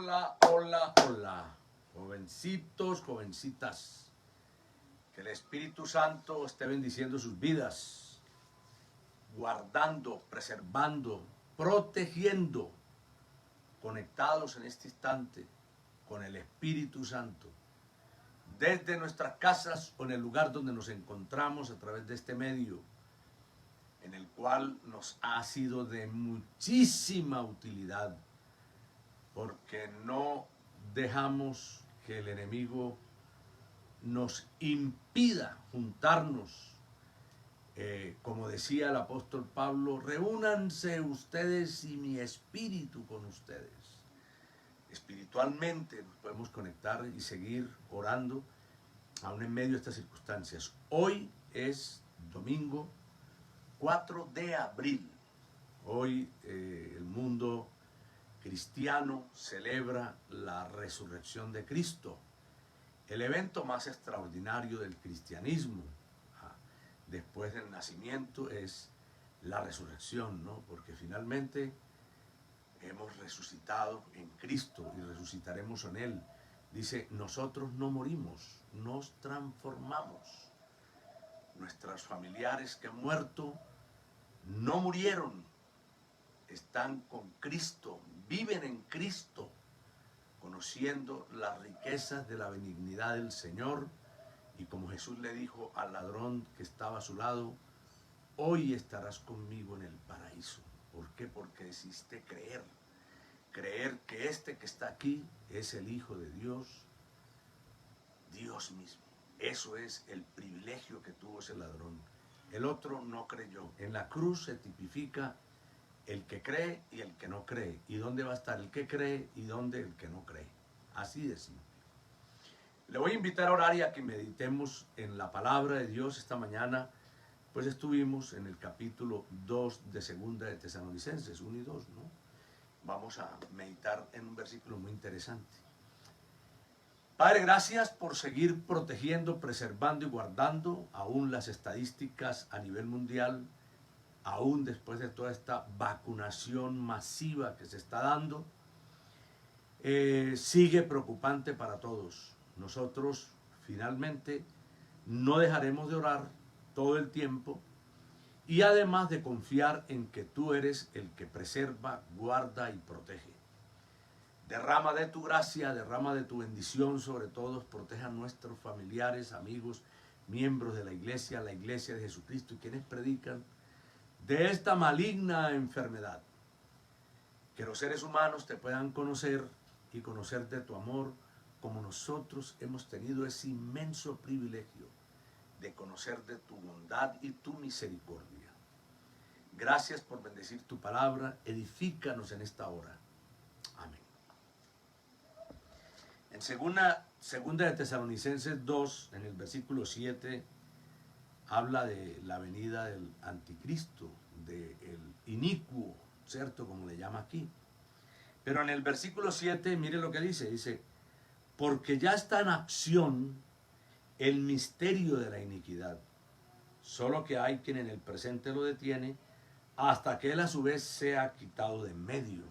Hola, hola, hola, jovencitos, jovencitas, que el Espíritu Santo esté bendiciendo sus vidas, guardando, preservando, protegiendo, conectados en este instante con el Espíritu Santo, desde nuestras casas o en el lugar donde nos encontramos a través de este medio, en el cual nos ha sido de muchísima utilidad, porque no dejamos que el enemigo nos impida juntarnos. Como decía el apóstol Pablo, reúnanse ustedes y mi espíritu con ustedes. Espiritualmente nos podemos conectar y seguir orando aún en medio de estas circunstancias. Hoy es domingo 4 de abril. Hoy el mundo cristiano celebra la resurrección de Cristo, el evento más extraordinario del cristianismo. Después del nacimiento es la resurrección, ¿no? Porque finalmente hemos resucitado en Cristo y resucitaremos en Él. Dice, nosotros no morimos, nos transformamos. Nuestros familiares que han muerto no murieron, están con Cristo, viven en Cristo, conociendo las riquezas de la benignidad del Señor. Y como Jesús le dijo al ladrón que estaba a su lado, hoy estarás conmigo en el paraíso. ¿Por qué? Porque decidiste creer. Creer que este que está aquí es el Hijo de Dios, Dios mismo. Eso es el privilegio que tuvo ese ladrón. El otro no creyó. En la cruz se tipifica el que cree y el que no cree. ¿Y dónde va a estar el que cree y dónde el que no cree? Así de simple. Le voy a invitar a orar y a que meditemos en la palabra de Dios esta mañana. Pues estuvimos en el capítulo 2 de Segunda de Tesalonicenses, 1 y 2, ¿no? Vamos a meditar en un versículo muy interesante. Padre, gracias por seguir protegiendo, preservando y guardando aún las estadísticas a nivel mundial, aún después de toda esta vacunación masiva que se está dando. Sigue preocupante para todos. Nosotros finalmente no dejaremos de orar todo el tiempo y además de confiar en que tú eres el que preserva, guarda y protege. Derrama de tu gracia, derrama de tu bendición sobre todos, proteja a nuestros familiares, amigos, miembros de la iglesia de Jesucristo y quienes predican de esta maligna enfermedad. Que los seres humanos te puedan conocer y conocer de tu amor, como nosotros hemos tenido ese inmenso privilegio de conocer de tu bondad y tu misericordia. Gracias por bendecir tu palabra, edifícanos en esta hora. Amén. En segunda de Tesalonicenses 2, en el versículo 7, habla de la venida del anticristo, del inicuo, ¿cierto? Como le llama aquí. Pero en el versículo 7, mire lo que dice, porque ya está en acción el misterio de la iniquidad, solo que hay quien en el presente lo detiene hasta que él a su vez sea quitado de en medio.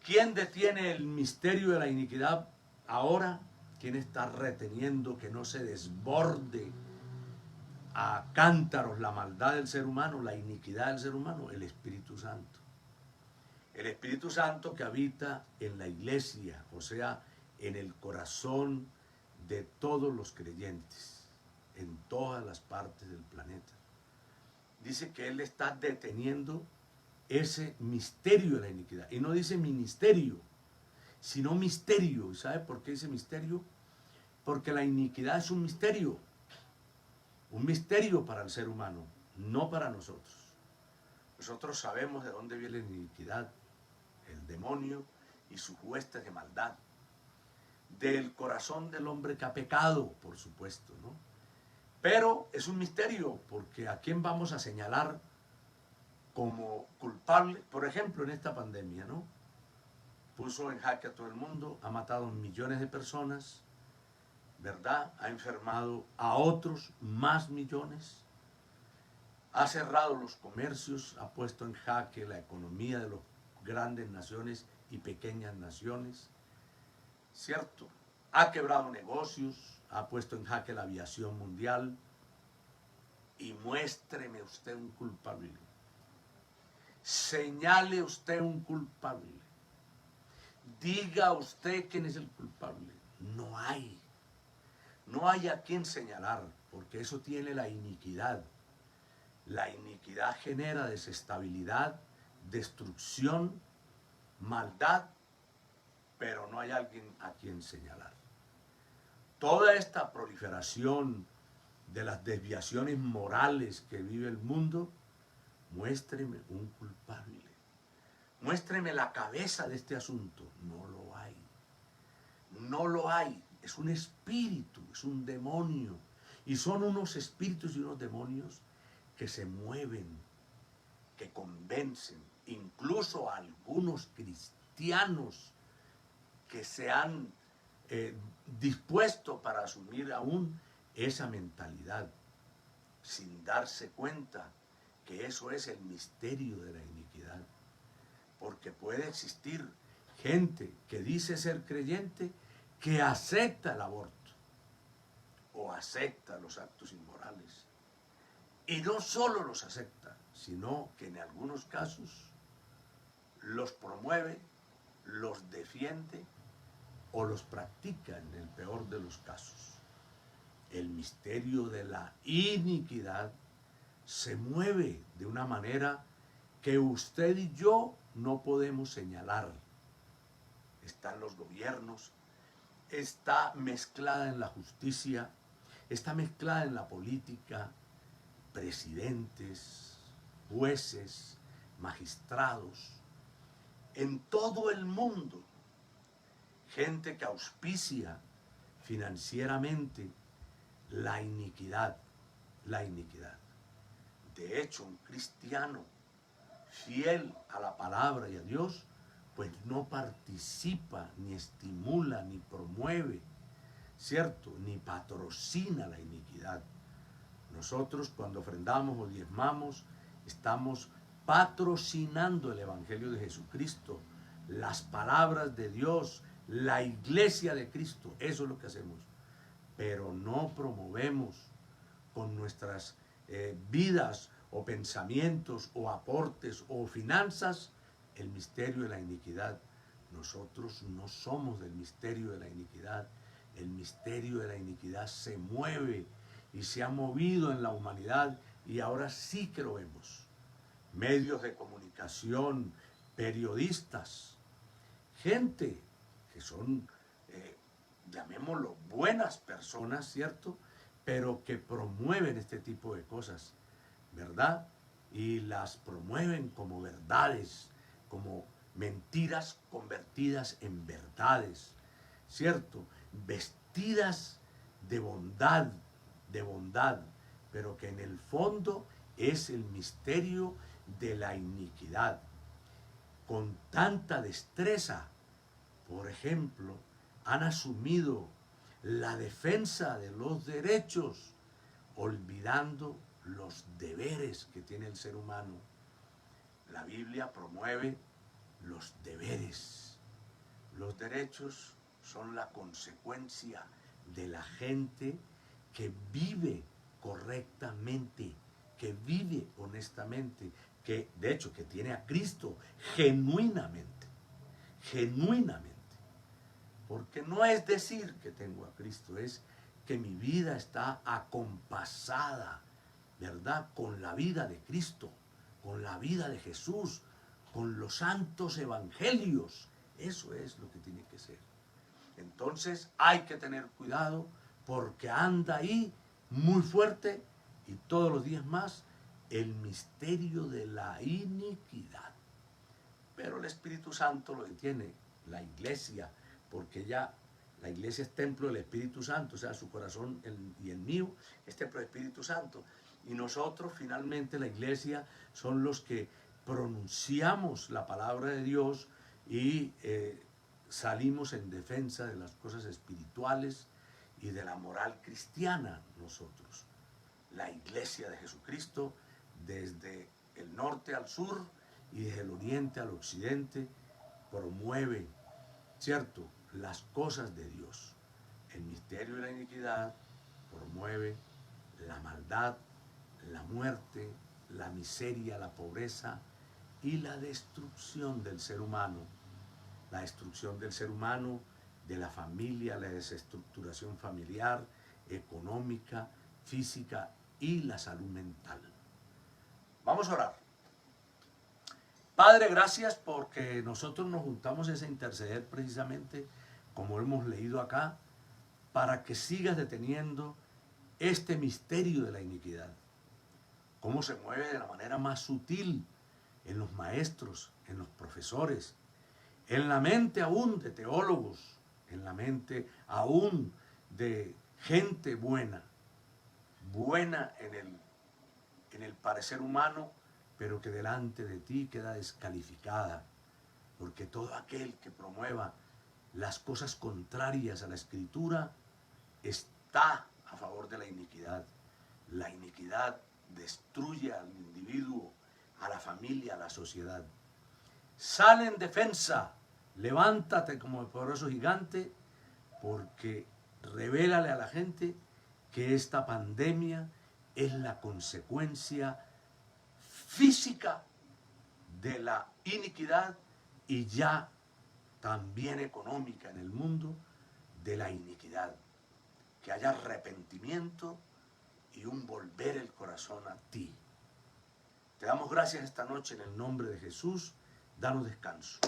¿Quién detiene el misterio de la iniquidad ahora? ¿Quién está reteniendo que no se desborde a cántaros la maldad del ser humano, la iniquidad del ser humano? El Espíritu Santo. El Espíritu Santo que habita en la iglesia, o sea, en el corazón de todos los creyentes, en todas las partes del planeta. Dice que Él está deteniendo ese misterio de la iniquidad. Y no dice ministerio, sino misterio. ¿Y sabe por qué dice misterio? Porque la iniquidad es un misterio para el ser humano, no para nosotros. Nosotros sabemos de dónde viene la iniquidad, el demonio y sus huestes de maldad, del corazón del hombre que ha pecado, por supuesto, ¿no? Pero es un misterio, porque ¿a quién vamos a señalar como culpable? Por ejemplo, en esta pandemia, ¿no? Puso en jaque a todo el mundo, ha matado millones de personas, ¿verdad? Ha enfermado a otros más millones, ha cerrado los comercios, ha puesto en jaque la economía de los grandes naciones y pequeñas naciones, ¿cierto? Ha quebrado negocios, ha puesto en jaque la aviación mundial. Y muéstreme usted un culpable. Señale usted un culpable. Diga usted quién es el culpable. No hay. No hay a quien señalar, porque eso tiene la iniquidad. La iniquidad genera desestabilidad, destrucción, maldad, pero no hay alguien a quien señalar. Toda esta proliferación de las desviaciones morales que vive el mundo, muéstreme un culpable. Muéstreme la cabeza de este asunto. No lo hay. No lo hay. Es un espíritu, es un demonio. Y son unos espíritus y unos demonios que se mueven, que convencen, incluso a algunos cristianos que se han dispuesto para asumir aún esa mentalidad, sin darse cuenta que eso es el misterio de la iniquidad. Porque puede existir gente que dice ser creyente, que acepta el aborto o acepta los actos inmorales. Y no solo los acepta, sino que en algunos casos los promueve, los defiende o los practica en el peor de los casos. El misterio de la iniquidad se mueve de una manera que usted y yo no podemos señalar. Está en los gobiernos, está mezclada en la justicia, está mezclada en la política, presidentes, jueces, magistrados, en todo el mundo, gente que auspicia financieramente la iniquidad, la iniquidad. De hecho, un cristiano fiel a la palabra y a Dios, pues no participa, ni estimula, ni promueve, ¿cierto? Ni patrocina la iniquidad. Nosotros cuando ofrendamos o diezmamos, estamos patrocinando el Evangelio de Jesucristo, las palabras de Dios, la iglesia de Cristo. Eso es lo que hacemos. Pero no promovemos con nuestras vidas o pensamientos o aportes o finanzas el misterio de la iniquidad. Nosotros no somos del misterio de la iniquidad. El misterio de la iniquidad se mueve y se ha movido en la humanidad y ahora sí que lo vemos. Medios de comunicación, periodistas, gente que son, llamémoslo, buenas personas, ¿cierto? Pero que promueven este tipo de cosas, ¿verdad? Y las promueven como verdades, como mentiras convertidas en verdades, ¿cierto? Vestidas de bondad, pero que en el fondo es el misterio de la iniquidad. Con tanta destreza, por ejemplo, han asumido la defensa de los derechos, olvidando los deberes que tiene el ser humano. La Biblia promueve los deberes. Los derechos son la consecuencia de la gente que vive correctamente, que vive honestamente, que de hecho que tiene a Cristo genuinamente, genuinamente. Porque no es decir que tengo a Cristo, es que mi vida está acompasada, ¿verdad? Con la vida de Cristo, con la vida de Jesús, con los santos evangelios. Eso es lo que tiene que ser. Entonces hay que tener cuidado porque anda ahí muy fuerte y todos los días más el misterio de la iniquidad. Pero el Espíritu Santo lo detiene, la iglesia, porque ya la iglesia es templo del Espíritu Santo, o sea, su corazón y el mío es templo del Espíritu Santo. Y nosotros finalmente, la iglesia, son los que pronunciamos la palabra de Dios y salimos en defensa de las cosas espirituales y de la moral cristiana nosotros. La iglesia de Jesucristo, desde el norte al sur y desde el oriente al occidente promueve, ¿cierto?, las cosas de Dios. El misterio de la iniquidad promueve la maldad, la muerte, la miseria, la pobreza y la destrucción del ser humano. La destrucción del ser humano, de la familia, la desestructuración familiar, económica, física y la salud mental. Vamos a orar. Padre, gracias porque nosotros nos juntamos a interceder precisamente, como hemos leído acá, para que sigas deteniendo este misterio de la iniquidad. Cómo se mueve de la manera más sutil en los maestros, en los profesores, en la mente aún de teólogos, en la mente aún de gente buena, buena en el parecer humano, pero que delante de ti queda descalificada, porque todo aquel que promueva las cosas contrarias a la Escritura está a favor de la iniquidad. La iniquidad destruye al individuo, a la familia, a la sociedad. Sale en defensa, levántate como el poderoso gigante, porque revélale a la gente que esta pandemia es la consecuencia física de la iniquidad y ya también económica en el mundo de la iniquidad. Que haya arrepentimiento y un volver el corazón a ti. Te damos gracias esta noche en el nombre de Jesús. Danos descanso.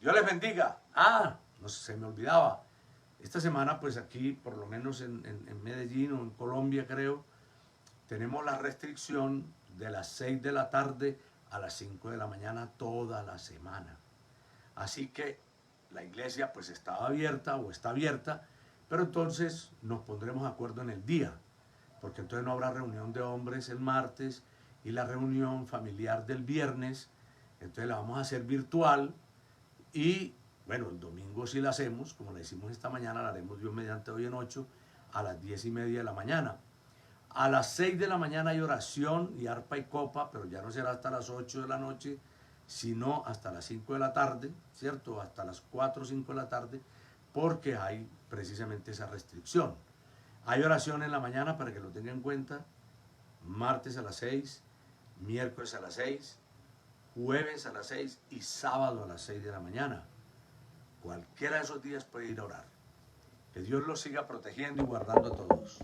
Dios les bendiga. No sé, se me olvidaba. Esta semana, pues aquí, por lo menos en Medellín o en Colombia, creo, tenemos la restricción de las 6 de la tarde a las 5 de la mañana toda la semana. Así que la iglesia pues estaba abierta o está abierta, pero entonces nos pondremos de acuerdo en el día, porque entonces no habrá reunión de hombres el martes y la reunión familiar del viernes, entonces la vamos a hacer virtual y bueno, el domingo sí la hacemos, como la hicimos esta mañana, la haremos Dios mediante hoy en 8 a las 10:30 de la mañana. A las 6 de la mañana hay oración y arpa y copa, pero ya no será hasta las 8 de la noche, sino hasta las 5 de la tarde, ¿cierto? Hasta las 4 o 5 de la tarde, porque hay precisamente esa restricción. Hay oración en la mañana para que lo tengan en cuenta, martes a las 6, miércoles a las 6, jueves a las 6 y sábado a las 6 de la mañana. Cualquiera de esos días puede ir a orar. Que Dios los siga protegiendo y guardando a todos.